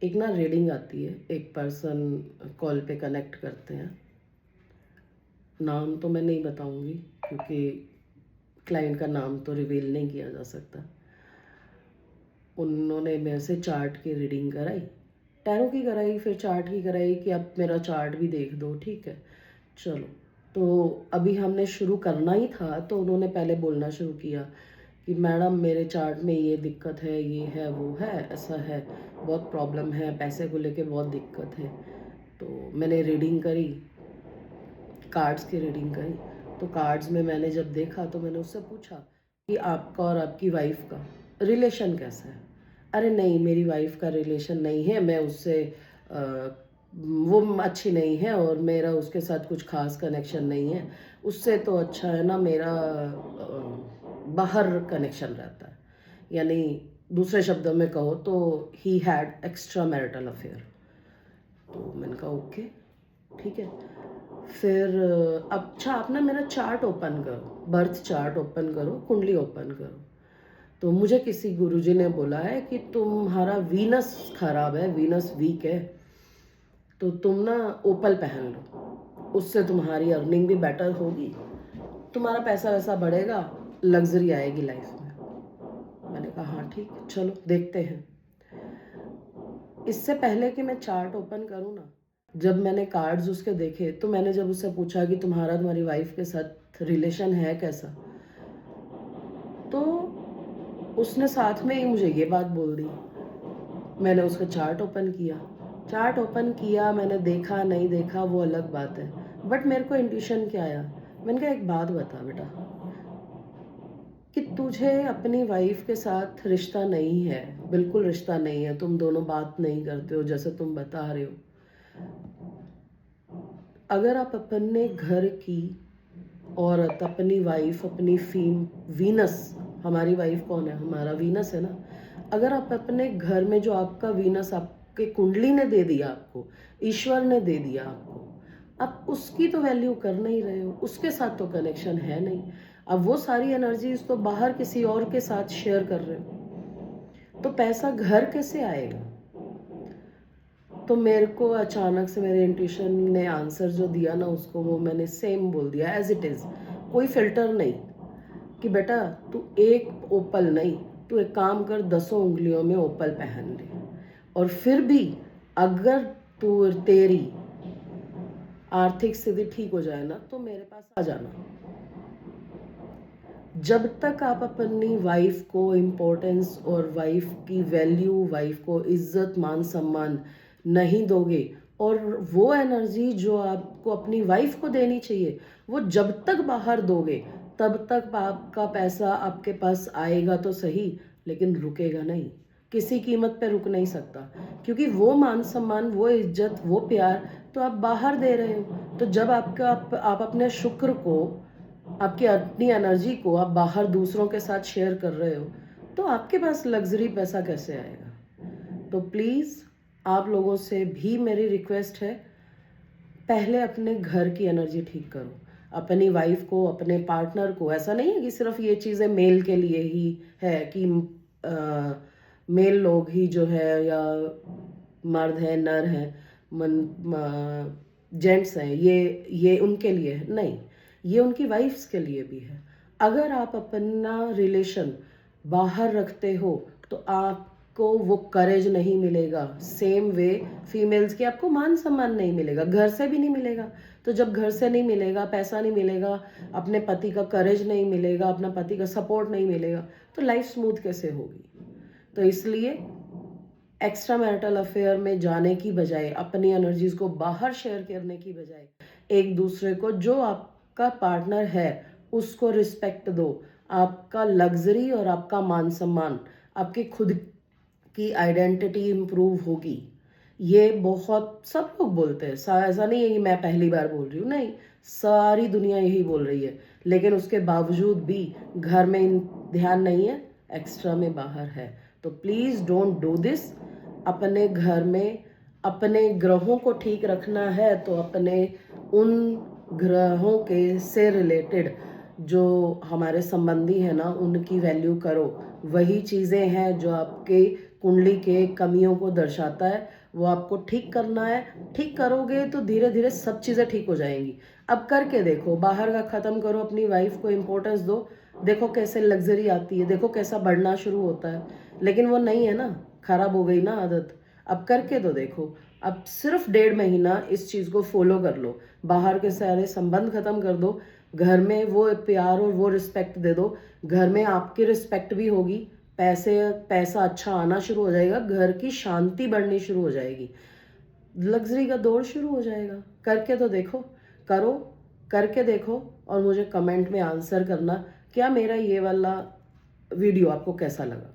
एक ना रीडिंग आती है, एक पर्सन कॉल पे कनेक्ट करते हैं। नाम तो मैं नहीं बताऊंगी क्योंकि क्लाइंट का नाम तो रिवील नहीं किया जा सकता। उन्होंने मेरे से चार्ट की रीडिंग कराई, टैरो की कराई, फिर चार्ट की कराई कि अब मेरा चार्ट भी देख दो। ठीक है, चलो। तो अभी हमने शुरू करना ही था तो उन्होंने पहले बोलना शुरू किया कि मैडम मेरे चार्ट में ये दिक्कत है, ये है, वो है, ऐसा है, बहुत प्रॉब्लम है, पैसे को लेके बहुत दिक्कत है। तो मैंने रीडिंग करी, कार्ड्स की रीडिंग करी। तो कार्ड्स में मैंने जब देखा तो मैंने उससे पूछा कि आपका और आपकी वाइफ का रिलेशन कैसा है। अरे नहीं, मेरी वाइफ का रिलेशन नहीं है, मैं उससे वो अच्छी नहीं है और मेरा उसके साथ कुछ खास कनेक्शन नहीं है। उससे तो अच्छा है ना मेरा बाहर कनेक्शन रहता है। यानी दूसरे शब्दों में कहो तो he had extra marital affair. तो मैंने कहा ओके, ठीक है। फिर अच्छा, आप ना मेरा चार्ट ओपन करो, बर्थ चार्ट ओपन करो, कुंडली ओपन करो। तो मुझे किसी गुरुजी ने बोला है कि तुम्हारा वीनस खराब है, वीनस वीक है, तो तुम ना ओपल पहन लो, उससे तुम्हारी अर्निंग भी बेटर होगी, तुम्हारा पैसा वैसा बढ़ेगा, लग्जरी आएगी लाइफ में। मैंने कहा हाँ ठीक है, चलो देखते हैं। इससे पहले कि मैं चार्ट ओपन करूँ ना, जब मैंने कार्ड्स उसके देखे तो मैंने जब उससे पूछा कि तुम्हारी वाइफ के साथ रिलेशन है कैसा, तो उसने साथ में ही मुझे ये बात बोल दी। मैंने उसका चार्ट ओपन किया, चार्ट ओपन किया, मैंने देखा नहीं देखा वो अलग बात है, बट मेरे को इंट्यूशन क्या आया। मैंने कहा एक बात बता बेटा, कि तुझे अपनी वाइफ के साथ रिश्ता नहीं है, बिल्कुल रिश्ता नहीं है, तुम दोनों बात नहीं करते हो जैसे तुम बता रहे हो। अगर आप अपने घर की औरत, अपनी वाइफ, अपनी वीनस, हमारी वाइफ कौन है, हमारा वीनस है ना। अगर आप अपने घर में जो आपका वीनस आपके कुंडली ने दे दिया, आपको ईश्वर ने दे दिया, आपको, आप उसकी तो वैल्यू कर नहीं रहे हो, उसके साथ तो कनेक्शन है नहीं। अब वो सारी एनर्जीज तो बाहर किसी और के साथ शेयर कर रहे हो, तो पैसा घर कैसे आएगा। तो मेरे को अचानक से मेरे इंट्यूशन ने आंसर जो दिया ना, उसको वो मैंने सेम बोल दिया एज इट इज़, कोई फिल्टर नहीं। कि बेटा तू एक ओपल नहीं, तू एक काम कर, 10 उंगलियों में ओपल पहन ले, और फिर भी अगर तू तेरी आर्थिक स्थिति ठीक हो जाए ना तो मेरे पास आ जाना। जब तक आप अपनी वाइफ को इम्पोर्टेंस और वाइफ की वैल्यू, वाइफ को इज्जत, मान सम्मान नहीं दोगे, और वो एनर्जी जो आपको अपनी वाइफ को देनी चाहिए वो जब तक बाहर दोगे, तब तक आपका पैसा आपके पास आएगा तो सही, लेकिन रुकेगा नहीं, किसी कीमत पे रुक नहीं सकता। क्योंकि वो मान सम्मान, वो इज्जत, वो प्यार तो आप बाहर दे रहे हो। तो जब आप अपने शुक्र को, आपकी अपनी एनर्जी को आप बाहर दूसरों के साथ शेयर कर रहे हो, तो आपके पास लग्जरी पैसा कैसे आएगा। तो प्लीज़ आप लोगों से भी मेरी रिक्वेस्ट है, पहले अपने घर की एनर्जी ठीक करो, अपनी वाइफ को, अपने पार्टनर को। ऐसा नहीं है कि सिर्फ ये चीज़ें मेल के लिए ही है कि मेल लोग ही जो है, या मर्द है, नर है, जेंट्स हैं, ये उनके लिए है नहीं, ये उनकी वाइफ्स के लिए भी है। अगर आप अपना रिलेशन बाहर रखते हो तो आपको वो करेज नहीं मिलेगा, सेम वे फीमेल्स की आपको मान सम्मान नहीं मिलेगा, घर से भी नहीं मिलेगा। तो जब घर से नहीं मिलेगा, पैसा नहीं मिलेगा, अपने पति का करेज नहीं मिलेगा, अपना पति का सपोर्ट नहीं मिलेगा, तो लाइफ स्मूथ कैसे होगी। तो इसलिए एक्स्ट्रा मैरिटल अफेयर में जाने की बजाय, अपनी एनर्जीज को बाहर शेयर करने की बजाय, एक दूसरे को, जो आपका पार्टनर है उसको रिस्पेक्ट दो। आपका लग्जरी और आपका मान सम्मान, आपकी खुद की आइडेंटिटी इम्प्रूव होगी। ये बहुत सब लोग बोलते हैं, ऐसा नहीं है कि मैं पहली बार बोल रही हूँ, नहीं, सारी दुनिया यही बोल रही है, लेकिन उसके बावजूद भी घर में ध्यान नहीं है, एक्स्ट्रा में बाहर है। तो प्लीज़ डोंट डू दिस। अपने घर में अपने ग्रहों को ठीक रखना है तो अपने उन ग्रहों के से रिलेटेड जो हमारे संबंधी हैं ना, उनकी वैल्यू करो। वही चीज़ें हैं जो आपके कुंडली के कमियों को दर्शाता है, वो आपको ठीक करना है। ठीक करोगे तो धीरे धीरे सब चीज़ें ठीक हो जाएंगी। अब करके देखो, बाहर का ख़त्म करो, अपनी वाइफ को इम्पोर्टेंस दो, देखो कैसे लग्जरी आती है, देखो कैसा बढ़ना शुरू होता है। लेकिन वो नहीं है ना, खराब हो गई ना आदत। अब करके तो देखो। अब सिर्फ 1.5 महीना इस चीज़ को फॉलो कर लो, बाहर के सारे संबंध ख़त्म कर दो, घर में वो प्यार और वो रिस्पेक्ट दे दो। घर में आपकी रिस्पेक्ट भी होगी, पैसा अच्छा आना शुरू हो जाएगा, घर की शांति बढ़नी शुरू हो जाएगी, लग्जरी का दौर शुरू हो जाएगा। करके तो देखो, करो, करके देखो और मुझे कमेंट में आंसर करना क्या मेरा ये वाला वीडियो आपको कैसा लगा।